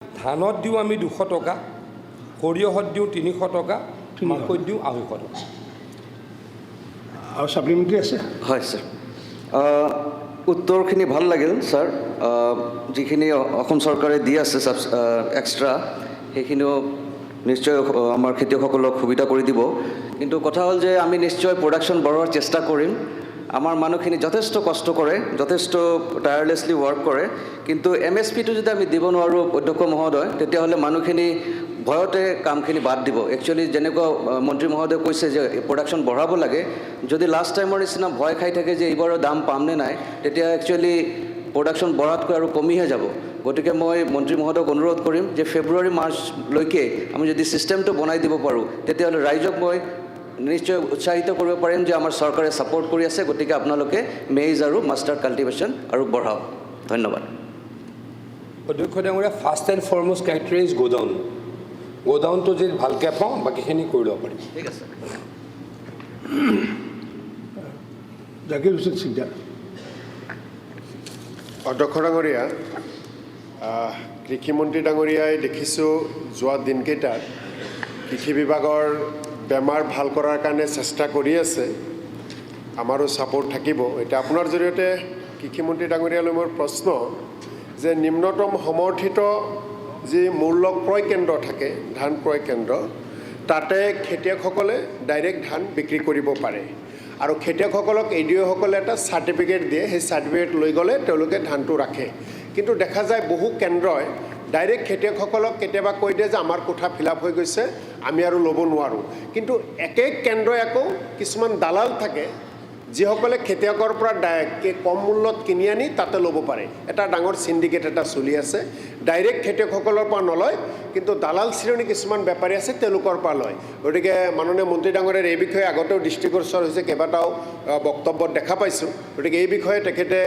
ধানত দিওঁ আমি 200 টকা, সৰিয়হত দিওঁ 300 টকা, মাকৈত দিওঁ 250 টকা। আৰু সাপ্লিমেণ্টাৰী আছে? হয় স্যাৰ, উত্তৰখিনি ভাল লাগিল স্যাৰ। যিখিনি অসম চৰকাৰে দি আছে এক্সট্ৰা, সেইখিনিও নিশ্চয় আমাৰ খেতিয়কসকলক সুবিধা কৰি দিব। কিন্তু কথা হ'ল যে আমি নিশ্চয় প্ৰডাকশ্যন বঢ়োৱাৰ চেষ্টা কৰিম। আমাৰ মানুহখিনি যথেষ্ট কষ্ট কৰে, যথেষ্ট টায়াৰলেছলি ৱৰ্ক কৰে, কিন্তু MSPটো যদি আমি দিব নোৱাৰোঁ অধ্যক্ষ মহোদয়, তেতিয়াহ'লে মানুহখিনি ভয়তে কামখিনি বাদ দিব। একচুৱেলি যেনেকুৱা মন্ত্ৰী মহোদয়ে কৈছে যে প্ৰডাকশ্যন বঢ়াব লাগে, যদি লাষ্ট টাইমৰ নিচিনা ভয় খাই থাকে যে এইবাৰৰ দাম পাম নে নাই, তেতিয়া একচুৱেলি প্ৰডাকশ্যন বঢ়াতকৈ আৰু কমিহে যাব। গতিকে মই মন্ত্ৰী মহোদয়ক অনুৰোধ কৰিম যে ফেব্ৰুৱাৰী মাৰ্চলৈকে আমি যদি ছিষ্টেমটো বনাই দিব পাৰোঁ, তেতিয়াহ'লে ৰাইজক মই নিশ্চয় উৎসাহিত কৰিব পাৰিম যে আমাৰ চৰকাৰে ছাপোৰ্ট কৰি আছে। গতিকে আপোনালোকে মেইজ আৰু মাষ্টাৰ্ড কাল্টিভেশ্যন আৰু বঢ়াওক। ধন্যবাদ। অধ্যক্ষ ডাঙৰীয়া, first and foremost criteria is godown. গোডাউনটো যদি ভালকৈ পাওঁ, বাকীখিনি কৰি ল'ব পাৰিম। ঠিক আছে। জাকিৰ হুছেইন সিকদাৰ। অধ্যক্ষ ডাঙৰীয়া, কৃষিমন্ত্ৰী ডাঙৰীয়াই দেখিছোঁ যোৱা দিনকেইটাত কৃষি বিভাগৰ বেমাৰ ভাল কৰাৰ কাৰণে চেষ্টা কৰি আছে। আমাৰো ছাপোৰ্ট থাকিব। এতিয়া আপোনাৰ জৰিয়তে কৃষিমন্ত্ৰী ডাঙৰীয়ালৈ মোৰ প্ৰশ্ন যে নিম্নতম সমৰ্থিত যি মূল্য ক্ৰয় কেন্দ্ৰ থাকে, ধান ক্ৰয় কেন্দ্ৰ, তাতে খেতিয়কসকলে ডাইৰেক্ট ধান বিক্ৰী কৰিব পাৰে আৰু খেতিয়কসকলক ADO-সকলে এটা চাৰ্টিফিকেট দিয়ে। সেই চাৰ্টিফিকেট লৈ গ'লে তেওঁলোকে ধানটো ৰাখে। কিন্তু দেখা যায় বহু কেন্দ্ৰই ডাইৰেক্ট খেতিয়কসকলক কেতিয়াবা কৈ দিয়ে যে আমাৰ কোঠা ফিল আপ হৈ গৈছে, আমি আৰু ল'ব নোৱাৰোঁ। কিন্তু একে কেন্দ্ৰই আকৌ কিছুমান দালাল থাকে, যিসকলে খেতিয়কৰ পৰা কম মূল্যত কিনি আনি তাতে ল'ব পাৰে। এটা ডাঙৰ চিণ্ডিকেট এটা চলি আছে। ডাইৰেক্ট খেতিয়কসকলৰ পৰা নলয়, কিন্তু দালাল শ্ৰেণী কিছুমান বেপাৰী আছে, তেওঁলোকৰ পৰা লয়। গতিকে মাননীয় মন্ত্ৰী ডাঙৰীয়াৰ এই বিষয়ে আগতেও দৃষ্টিগোচৰ হৈছে, কেইবাটাও বক্তব্যত দেখা পাইছোঁ। গতিকে এই বিষয়ে তেখেতে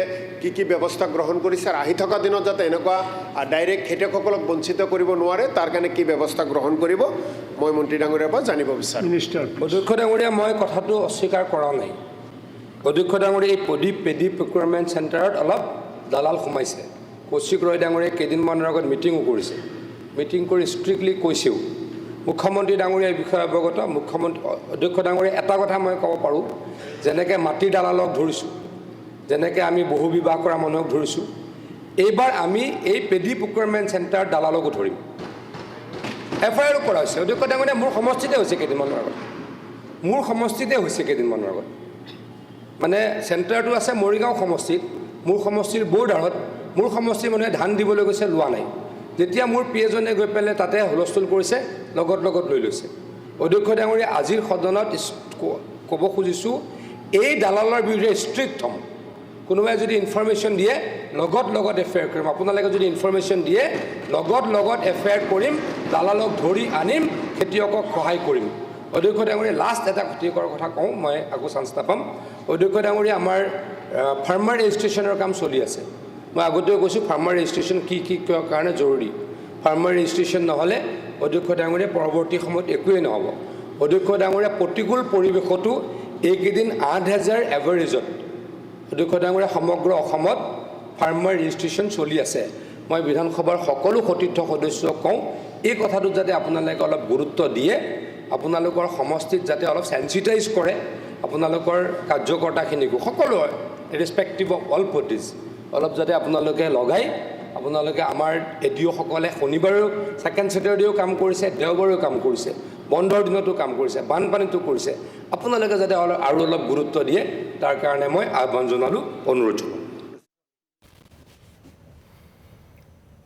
কি ব্যৱস্থা গ্ৰহণ কৰিছে আৰু আহি থকা দিনত যাতে এনেকুৱা ডাইৰেক্ট খেতিয়কসকলক বঞ্চিত কৰিব নোৱাৰে, তাৰ কাৰণে কি ব্যৱস্থা গ্ৰহণ কৰিব, মই মন্ত্ৰী ডাঙৰীয়াৰ পৰা জানিব বিচাৰোঁ। মিনিষ্টাৰ। অধ্যক্ষ ডাঙৰীয়া, মই কথাটো অস্বীকাৰ কৰা নাই। অধ্যক্ষ ডাঙৰীয়া, এই পেডি প্ৰকিউৰমেণ্ট চেণ্টাৰত অলপ দালাল সোমাইছে। কৌশিক ৰয় ডাঙৰীয়াই কেইদিনমানৰ আগত মিটিঙো কৰিছে। মিটিং কৰি ষ্ট্ৰিক্টলি কৈছেও। মুখ্যমন্ত্ৰী ডাঙৰীয়া এই বিষয়ে অৱগত। অধ্যক্ষ ডাঙৰীয়া, এটা কথা মই ক'ব পাৰোঁ, যেনেকৈ মাটিৰ দালালক ধৰিছোঁ, যেনেকৈ আমি বহু বিবাহ কৰা মানুহক ধৰিছোঁ, এইবাৰ আমি এই পেডি প্ৰকিউৰমেণ্ট চেণ্টাৰ দালালকো ধৰিম। FIR কৰা হৈছে। অধ্যক্ষ ডাঙৰীয়া, মোৰ সমষ্টিতে হৈছে কেইদিনমানৰ আগত। মোৰ সমষ্টিতে হৈছে কেইদিনমানৰ আগত। মানে চেণ্টাৰটো আছে মৰিগাঁও সমষ্টিত, মোৰ সমষ্টিৰ বৰ্ডাৰত। মোৰ সমষ্টিৰ মানুহে ধান দিবলৈ গৈছে, লোৱা নাই। যেতিয়া মোৰ PA-জনে গৈ পেলাই তাতে হুলস্থুল কৰিছে, লগত লৈ লৈছে। অধ্যক্ষ ডাঙৰীয়া, আজিৰ সদনত ক'ব খুজিছোঁ, এই দালালৰ বিৰুদ্ধে ষ্ট্ৰিক্ট হ'ম। কোনোবাই যদি ইনফৰমেশ্যন দিয়ে, লগত FIR কৰিম। আপোনালোকে যদি ইনফৰমেশ্যন দিয়ে, লগত FIR কৰিম, দালালক ধৰি আনিম, খেতিয়কক সহায় কৰিম। অধ্যক্ষ ডাঙৰীয়া, লাষ্ট এটা খেতিয়কৰ কথা কওঁ, মই আকৌ চান্স নাপাম। অধ্যক্ষ ডাঙৰীয়া, আমাৰ ফাৰ্মাৰ ৰেজিষ্ট্ৰেশ্যনৰ কাম চলি আছে। মই আগতেও কৈছোঁ, ফাৰ্মাৰ ৰেজিষ্ট্ৰেশ্যন কি কাৰণে জৰুৰী। ফাৰ্মাৰ ৰেজিষ্ট্ৰেশ্যন নহ'লে অধ্যক্ষ ডাঙৰীয়া পৰৱৰ্তী সময়ত একোৱেই নহ'ব। অধ্যক্ষ ডাঙৰীয়া, প্ৰতিকূল পৰিৱেশতো এইকেইদিন 8,000 এভাৰেজত অধ্যক্ষ ডাঙৰীয়া সমগ্ৰ অসমত ফাৰ্মাৰ ৰেজিষ্ট্ৰেশ্যন চলি আছে। মই বিধানসভাৰ সকলো সতীৰ্থ সদস্যক কওঁ, এই কথাটোত যাতে আপোনালোকে অলপ গুৰুত্ব দিয়ে, আপোনালোকৰ সমষ্টিত যাতে অলপ চেঞ্চিটাইজ কৰে, আপোনালোকৰ কাৰ্যকৰ্তাখিনিকো, সকলো ৰেচপেক্টিভ অফ অল পাৰ্টিজ, অলপ যাতে আপোনালোকে লগাই, আপোনালোকে আমাৰ ADO-সকলে শনিবাৰেও, ছেকেণ্ড ছেটাৰডেও কাম কৰিছে, দেওবাৰেও কাম কৰিছে, বন্ধৰ দিনতো কাম কৰিছে, বানপানীতো কৰিছে। আপোনালোকে যাতে আৰু অলপ গুৰুত্ব দিয়ে, তাৰ কাৰণে মই আহ্বান জনালোঁ, অনুৰোধ জনালোঁ।